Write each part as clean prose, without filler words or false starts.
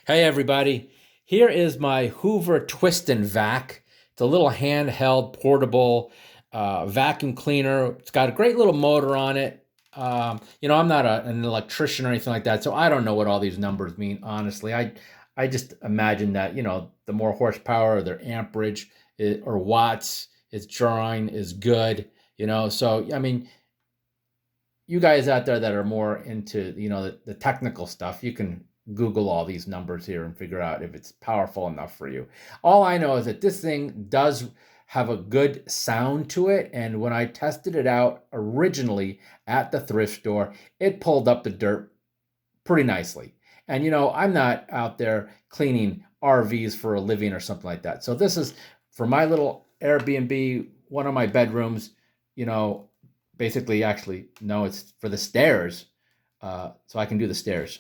Hey everybody, here is my Hoover Twist Vac. It's a little handheld portable vacuum cleaner. It's got a great little motor on it. I'm not an electrician or anything like that, so I don't know what all these numbers mean, honestly. I just imagine that, the more horsepower or their amperage or watts it's drawing is good, So, I mean, you guys out there that are more into the technical stuff, you can Google all these numbers here and figure out if it's powerful enough for you. All I know is that this thing does have a good sound to it, and when I tested it out originally at the thrift store, it pulled up the dirt pretty nicely. And I'm not out there cleaning RVs for a living or something like that, so this is for my little Airbnb, one of my bedrooms. you know Basically, actually, no, it's for the stairs, so I can do the stairs.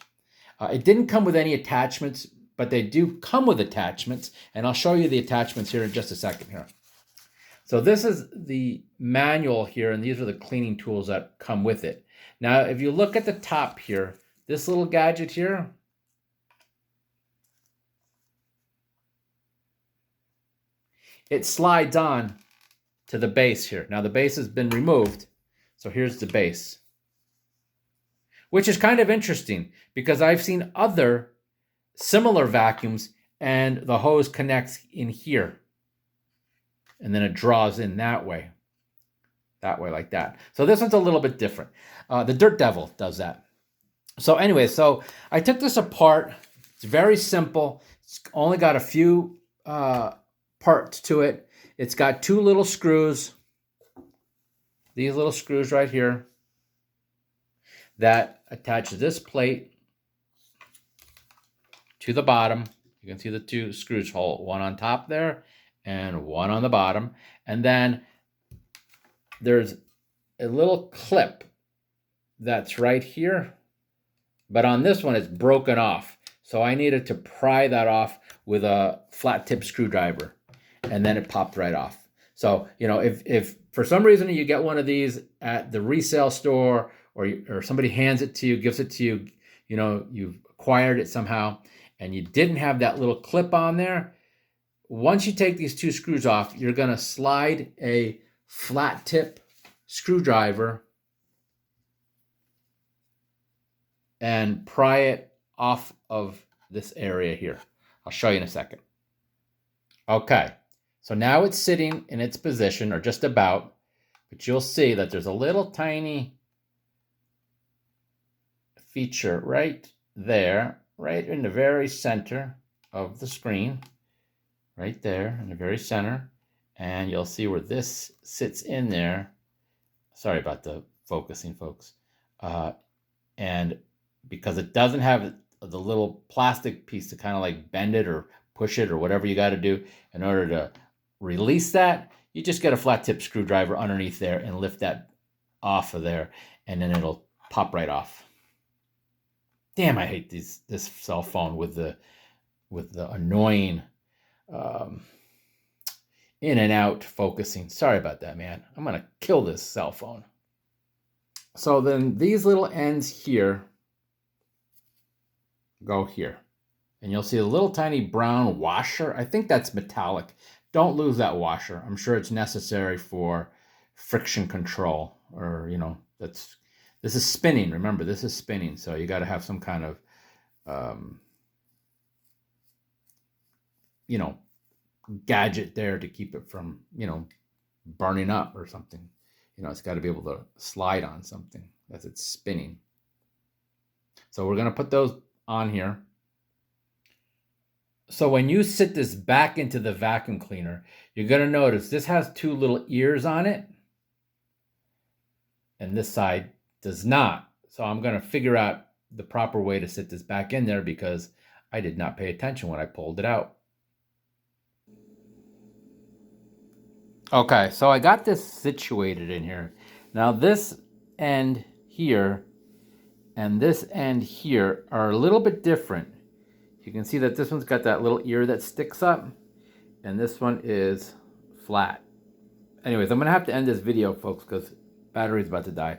It didn't come with any attachments, but they do come with attachments, and I'll show you the attachments here in just a second here. So this is the manual here, and these are the cleaning tools that come with it. Now, if you look at the top here, this little gadget here, it slides on to the base here. Now, the base has been removed, so here's the base, which is kind of interesting because I've seen other similar vacuums and the hose connects in here and then it draws in that way like that. So this one's a little bit different. The Dirt Devil does that. So anyway, so I took this apart. It's very simple. It's only got a few parts to it. It's got two little screws, these little screws right here, that attaches this plate to the bottom. You can see the two screws hole, one on top there and one on the bottom. And then there's a little clip that's right here, but on this one it's broken off. So I needed to pry that off with a flat tip screwdriver, and then it popped right off. So, if for some reason you get one of these at the resale store, or somebody hands it to you, gives it to you, you've acquired it somehow, and you didn't have that little clip on there, once you take these two screws off, you're going to slide a flat tip screwdriver and pry it off of this area here. I'll show you in a second. Okay, so now it's sitting in its position, or just about, but you'll see that there's a little tiny feature right there, right in the very center of the screen, right there in the very center, and you'll see where this sits in there. Sorry about the focusing, folks. And because it doesn't have the little plastic piece to kind of like bend it or push it or whatever you got to do in order to release that, you just get a flat tip screwdriver underneath there and lift that off of there, and then it'll pop right off. Damn, I hate this cell phone with the annoying in and out focusing. Sorry about that, man. I'm gonna kill this cell phone. So then these little ends here go here, and you'll see a little tiny brown washer. I think that's metallic. Don't lose that washer. I'm sure it's necessary for friction control, or this is spinning. Remember, this is spinning, so you got to have some kind of gadget there to keep it from burning up or something. It's got to be able to slide on something as it's spinning. So we're going to put those on here. So when you sit this back into the vacuum cleaner, you're going to notice this has two little ears on it, and this side does not. So I'm going to figure out the proper way to sit this back in there because I did not pay attention when I pulled it out. Okay, so I got this situated in here. Now this end here and this end here are a little bit different. You can see that this one's got that little ear that sticks up, and this one is flat. Anyways, I'm gonna have to end this video, folks, because battery's about to die.